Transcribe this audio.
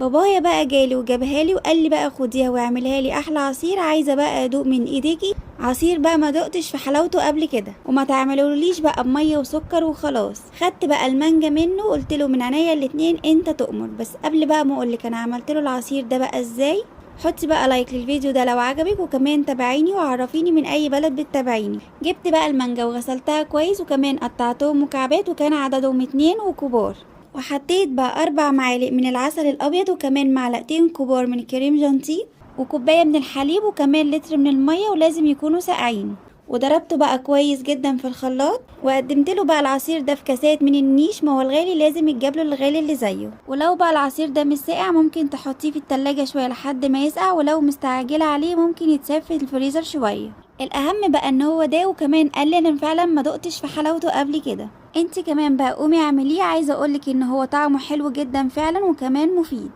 بابايا بقى جالي وجابها لي وقال لي بقى خديها واعملها لي احلى عصير، عايزه بقى ادوق من ايديكي عصير بقى ما دقتش في حلاوته قبل كده، وما تعملوليش بقى بميه وسكر وخلاص. خدت بقى المانجا منه وقلت له من عينيا الاتنين انت تؤمر. بس قبل بقى ما اقولك انا عملت له العصير ده بقى ازاي، حطي بقى لايك للفيديو ده لو عجبك، وكمان تابعيني وعرفيني من اي بلد بتتابعيني. جبت بقى المانجا وغسلتها كويس وكمان قطعتهم مكعبات وكان عددهم 2 وكبار، وحطيت بقى 4 معالق من العسل الابيض وكمان معلقتين كبار من الكريم جانتيه وكوبايه من الحليب وكمان لتر من الميه ولازم يكونوا ساقعين. وضربته بقى كويس جدا في الخلاط وقدمت له بقى العصير ده في كاسات من النيش، ما هو الغالي لازم يتجاب له الغالي اللي زيه. ولو بقى العصير ده مش ساقع ممكن تحطيه في التلاجة شويه لحد ما يسقع، ولو مستعجله عليه ممكن يتساب في الفريزر شويه. الاهم بقى ان هو ده، وكمان قال لي انا فعلا ما دقتش في حلاوته قبل كده. انت كمان بقى قومي اعمليه، عايزه اقولك ان هو طعمه حلو جدا فعلا وكمان مفيد.